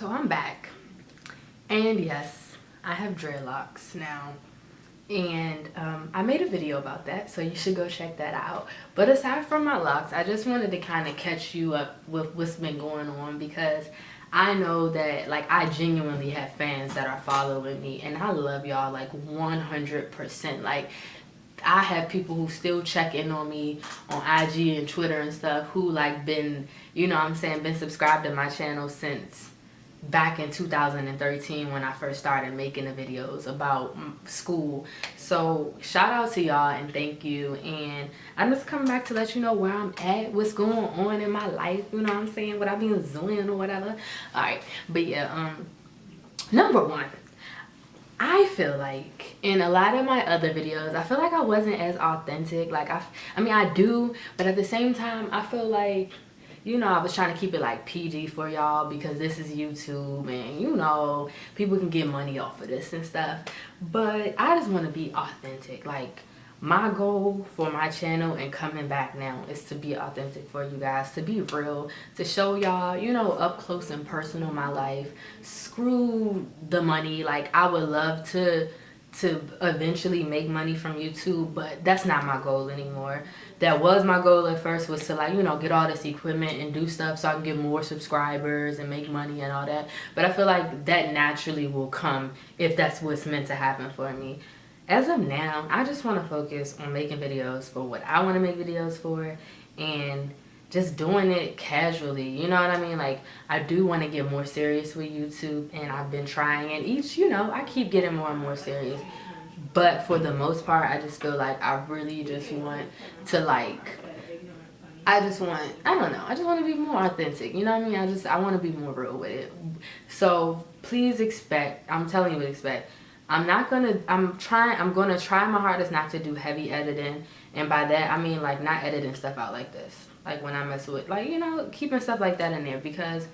So I'm back, and yes, I have dreadlocks now, and I made a video about that, so you should go check that out. But aside from my locks, I just wanted to kind of catch you up with what's been going on, because I know that, like, I genuinely have fans that are following me, and I love y'all like 100%. Like, I have people who still check in on me on IG and Twitter and stuff, who like been, you know what I'm saying, been subscribed to my channel since back in 2013 when I first started making the videos about school. So shout out to y'all and thank you. And I'm just coming back to let you know where I'm at, what's going on in my life, you know what I'm saying, what I've been doing or whatever. All right, but yeah, number one, I feel like in a lot of my other videos, I feel like I wasn't as authentic. Like, I mean, I do, but at the same time, I feel like, you know, I was trying to keep it like PG for y'all, because this is YouTube and, you know, people can get money off of this and stuff. But I just want to be authentic. Like, my goal for my channel and coming back now is to be authentic for you guys, to be real, to show y'all, you know, up close and personal my life. Screw the money. Like, I would love to eventually make money from YouTube, but that's not my goal anymore. That was my goal at first, was to, like, you know, get all this equipment and do stuff so I can get more subscribers and make money and all that. But I feel like that naturally will come if that's what's meant to happen for me. As of now, I just want to focus on making videos for what I want to make videos for, and just doing it casually, you know what I mean? Like, I do want to get more serious with YouTube, and I've been trying, and each, you know, I keep getting more and more serious. But for the most part, I just feel like I really just want to, like, I don't know, I just want to be more authentic, you know what I mean? I want to be more real with it. So please expect, I'm telling you what to expect. I'm gonna try my hardest not to do heavy editing, and by that I mean, like, not editing stuff out like this, like when I mess with, like, you know, keeping stuff like that in there, because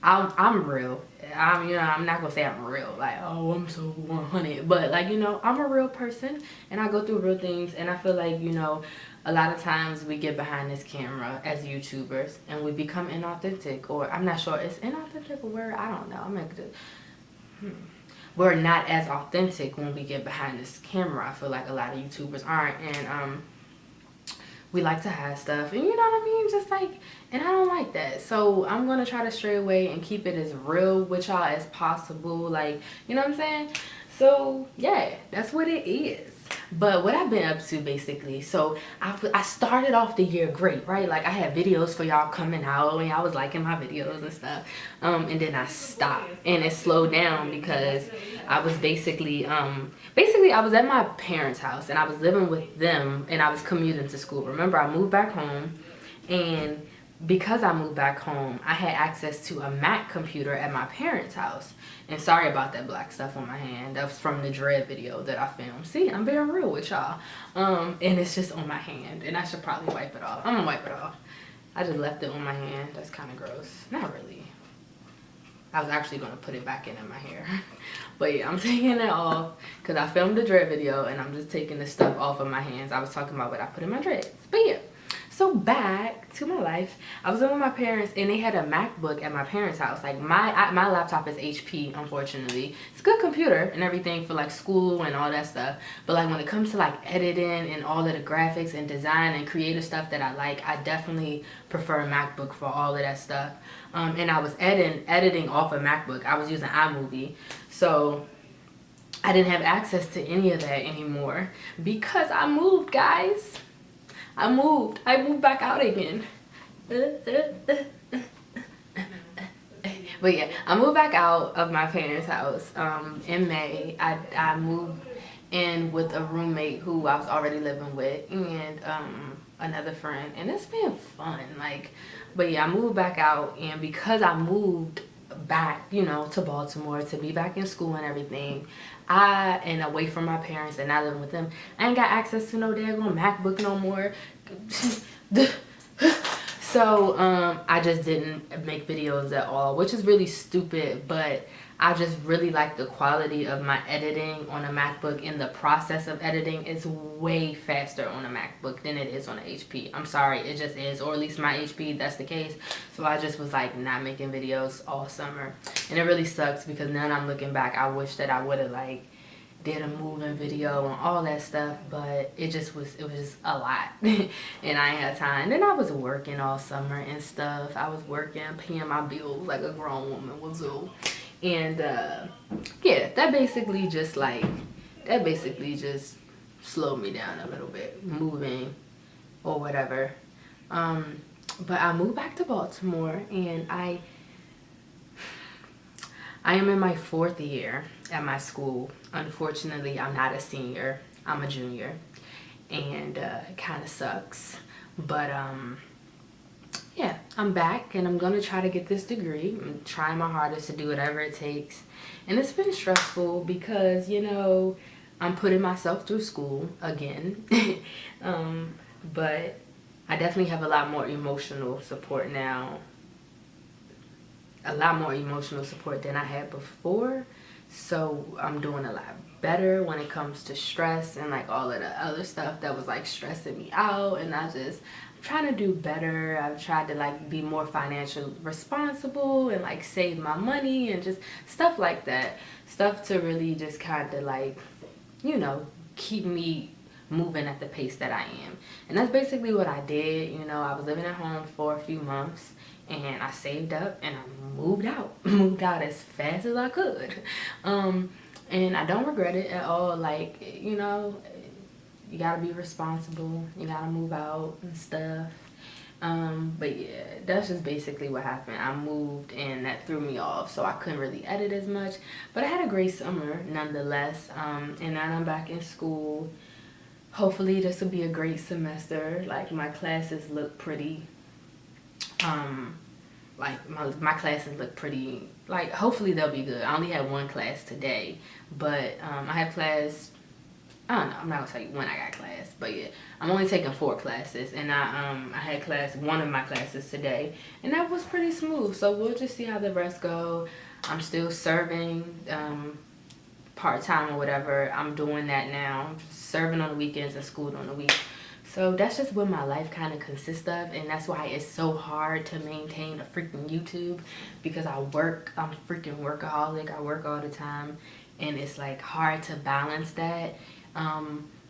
I'm real. You know, I'm not gonna say I'm real, like, oh, I'm so 100, but, like, you know, I'm a real person and I go through real things, and I feel like, you know, a lot of times we get behind this camera as YouTubers and we become inauthentic, or I'm not sure, is inauthentic a word? I don't know. We're not as authentic when we get behind this camera. I feel like a lot of YouTubers aren't, and we like to hide stuff, and you know what I mean, just like, and I don't like that. So I'm gonna try to stray away and keep it as real with y'all as possible, like, you know what I'm saying? So yeah, that's what it is. But what I've been up to, basically, so I started off the year great, right? Like, I had videos for y'all coming out and y'all was liking my videos and stuff, and then I stopped and it slowed down because I was basically I was at my parents' house and I was living with them and I was commuting to school. Remember, I moved back home, and because I moved back home, I had access to a Mac computer at my parents' house. And sorry about that black stuff on my hand. That was from the dread video that I filmed. See, I'm being real with y'all. And it's just on my hand, and I should probably wipe it off. I'm gonna wipe it off. I just left it on my hand. That's kind of gross. Not really. I was actually gonna put it back in my hair. But yeah, I'm taking it off because I filmed the dread video, and I'm just taking the stuff off of my hands. I was talking about what I put in my dreads. But yeah. So back to my life, I was living with my parents, and they had a MacBook at my parents' house. Like, my laptop is HP, unfortunately. It's a good computer and everything for, like, school and all that stuff. But, like, when it comes to, like, editing and all of the graphics and design and creative stuff that I like, I definitely prefer a MacBook for all of that stuff. And I was editing off a MacBook. I was using iMovie. So I didn't have access to any of that anymore because I moved, guys. I moved back out again. But yeah, I moved back out of my parents' house in May. I moved in with a roommate who I was already living with, and another friend, and it's been fun. Like, but yeah, I moved back out, and because I moved back, you know, to Baltimore to be back in school and everything, and away from my parents and not living with them, I ain't got access to no daggone MacBook no more. So I just didn't make videos at all, which is really stupid, but I just really like the quality of my editing on a MacBook, and the process of editing is way faster on a MacBook than it is on an HP. I'm sorry, it just is, or at least my HP, that's the case. So I just was like not making videos all summer, and it really sucks because now I'm looking back, I wish that I would have like did a moving video and all that stuff, but it was just a lot and I ain't had time. And then I was working all summer and stuff. I was working, paying my bills like a grown woman would do. And yeah, that basically just slowed me down a little bit, moving or whatever. But I moved back to Baltimore, and I am in my 4th year at my school. Unfortunately, I'm not a senior, I'm a junior, and it kind of sucks. But yeah, I'm back, and I'm gonna try to get this degree. I'm trying my hardest to do whatever it takes. And it's been stressful because, you know, I'm putting myself through school again. But I definitely have a lot more emotional support now. A lot more emotional support than I had before. So I'm doing a lot better when it comes to stress and like all of the other stuff that was like stressing me out. And I'm trying to do better. I've tried to like be more financially responsible and like save my money and just stuff like that. Stuff to really just kind of like, you know, keep me moving at the pace that I am. And that's basically what I did. You know, I was living at home for a few months, and I saved up and I moved out. Moved out as fast as I could. And I don't regret it at all. Like, you know, you gotta be responsible. You gotta move out and stuff. But yeah, that's just basically what happened. I moved, and that threw me off, so I couldn't really edit as much. But I had a great summer nonetheless. And now I'm back in school. Hopefully this will be a great semester. Like, my classes look pretty, like my classes look pretty, like, hopefully they'll be good. I only had one class today, but I had class, I don't know, I'm not gonna tell you when I got class, but yeah, I'm only taking 4 classes, and I had one of my classes today, and that was pretty smooth. So we'll just see how the rest go. I'm still serving part-time or whatever. I'm doing that now, serving on the weekends and school on the week. So that's just what my life kind of consists of, and that's why it's so hard to maintain a freaking YouTube, because I'm a freaking workaholic. I work all the time, and it's like hard to balance that.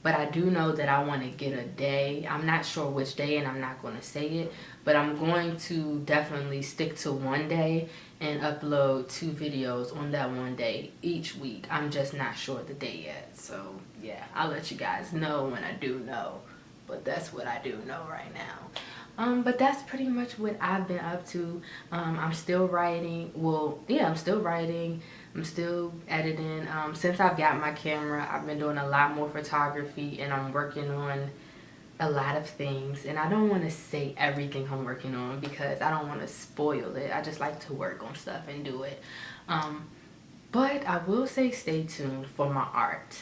But I do know that I want to get a day. I'm not sure which day, and I'm not going to say it, but I'm going to definitely stick to one day and upload 2 videos on that one day each week. I'm just not sure the day yet. So yeah, I'll let you guys know when I do know. But that's what I do know right now. But that's pretty much what I've been up to. I'm still writing. Well, yeah, I'm still writing. I'm still editing. Since I've got my camera, I've been doing a lot more photography, and I'm working on a lot of things. And I don't want to say everything I'm working on because I don't want to spoil it. I just like to work on stuff and do it. But I will say stay tuned for my art.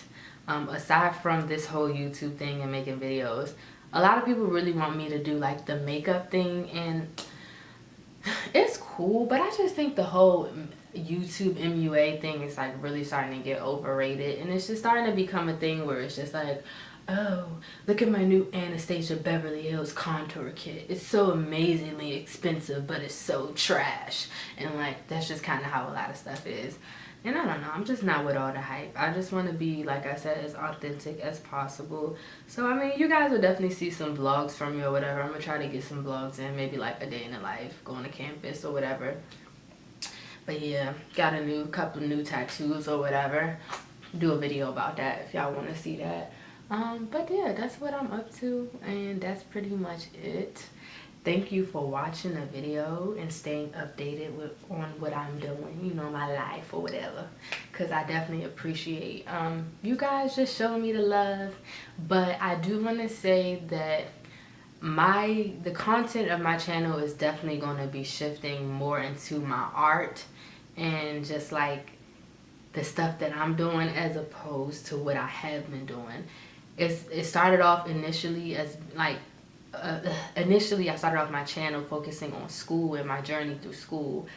Aside from this whole YouTube thing and making videos, a lot of people really want me to do like the makeup thing, and it's cool, but I just think the whole YouTube MUA thing is like really starting to get overrated, and it's just starting to become a thing where it's just like, oh, look at my new Anastasia Beverly Hills contour kit. It's so amazingly expensive, but it's so trash. And like, that's just kind of how a lot of stuff is. And I don't know, I'm just not with all the hype. I just want to be, like I said, as authentic as possible. So, I mean, you guys will definitely see some vlogs from me or whatever. I'm going to try to get some vlogs in, maybe like a day in the life, going to campus or whatever. But yeah, got a couple new tattoos or whatever. Do a video about that if y'all want to see that. But yeah, that's what I'm up to, and that's pretty much it. Thank you for watching the video and staying updated on what I'm doing, you know, my life or whatever, because I definitely appreciate you guys just showing me the love. But I do want to say that the content of my channel is definitely going to be shifting more into my art and just like the stuff that I'm doing as opposed to what I have been doing. It started off initially as like initially I started off my channel focusing on school and my journey through school,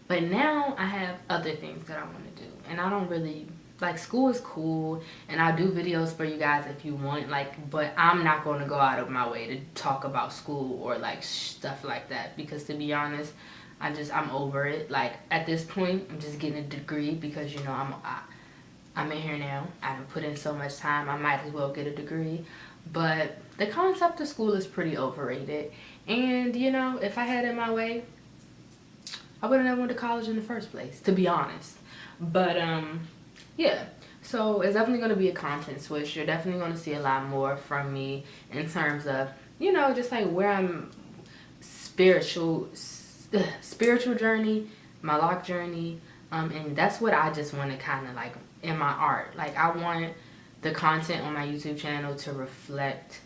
but now I have other things that I want to do, and I don't really like, school is cool and I'll do videos for you guys if you want, like, but I'm not going to go out of my way to talk about school or like stuff like that, because to be honest, I'm over it. Like, at this point I'm just getting a degree because, you know, I'm in here now. I done put in so much time, I might as well get a degree. But the concept of school is pretty overrated, and you know, if I had it my way, I wouldn't have went to college in the first place, to be honest. But yeah, so it's definitely going to be a content switch. You're definitely going to see a lot more from me in terms of, you know, just like where I'm spiritual journey, my lock journey, and that's what I just want to kind of like in my art. Like, I want the content on my YouTube channel to reflect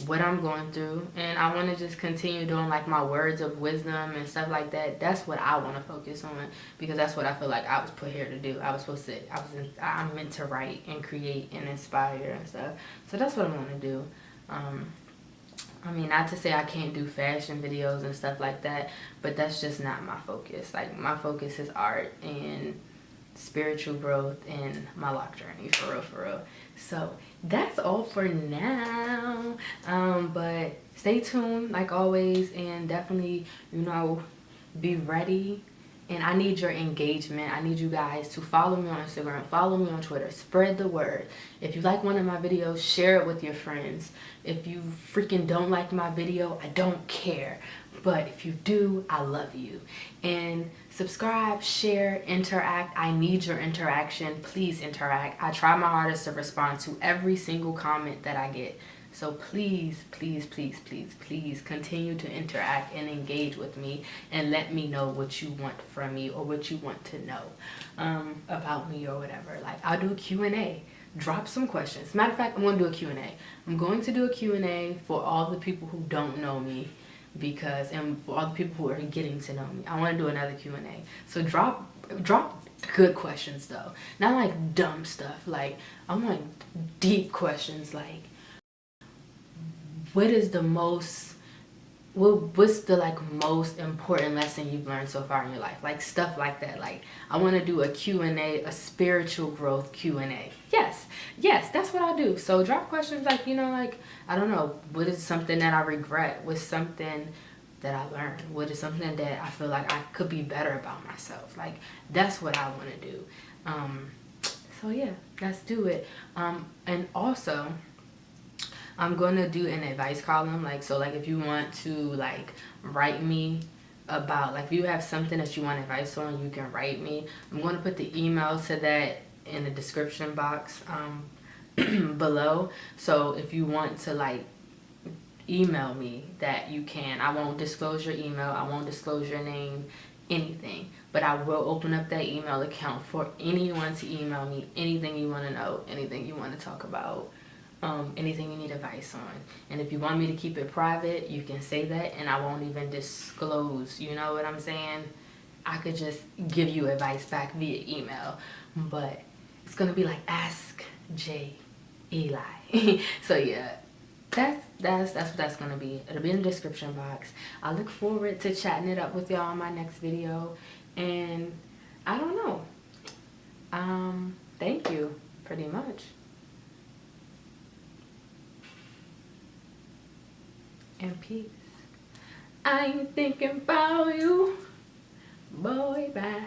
what I'm going through, and I want to just continue doing like my words of wisdom and stuff like that. That's what I want to focus on, because that's what I feel like I was put here to do. I'm meant to write and create and inspire and stuff. So that's what I want to do. I mean, not to say I can't do fashion videos and stuff like that, but that's just not my focus. Like, my focus is art and spiritual growth and my lock journey, for real, for real. So that's all for now, but stay tuned like always, and definitely, you know, be ready. And I need your engagement. I need you guys to follow me on Instagram, follow me on Twitter, spread the word. If you like one of my videos, share it with your friends. If you freaking don't like my video, I don't care. But if you do, I love you. And subscribe, share, interact. I need your interaction. Please interact. I try my hardest to respond to every single comment that I get. So please, please, please, please, please continue to interact and engage with me, and let me know what you want from me or what you want to know about me or whatever. Like, I'll do a Q&A. Drop some questions. Matter of fact, I'm going to do a Q&A. I'm going to do a Q&A for all the people who don't know me, and for all the people who are getting to know me. I want to do another Q&A. So drop good questions though. Not like dumb stuff. Like, I want deep questions, like, what's the like most important lesson you've learned so far in your life? Like, stuff like that. Like, I want to do a Q&A, a spiritual growth Q&A. Yes, that's what I do. So drop questions like, you know, like, I don't know, what is something that I regret? What's something that I learned? What is something that I feel like I could be better about myself? Like, that's what I want to do. So yeah, let's do it. And also, I'm gonna do an advice column. Like, so like, if you want to like write me about, like, if you have something that you want advice on, you can write me. I'm gonna put the email to that in the description box below. So if you want to like email me, that you can. I won't disclose your email, I won't disclose your name, anything, but I will open up that email account for anyone to email me anything you want to know, anything you want to talk about, anything you need advice on. And if you want me to keep it private, you can say that, and I won't even disclose, you know what I'm saying? I could just give you advice back via email, but it's gonna be like Ask Jay Eli. So yeah, that's what that's gonna be. It'll be in the description box. I look forward to chatting it up with y'all in my next video, and I don't know, thank you pretty much, and peace. I ain't thinking about you, boy, bye.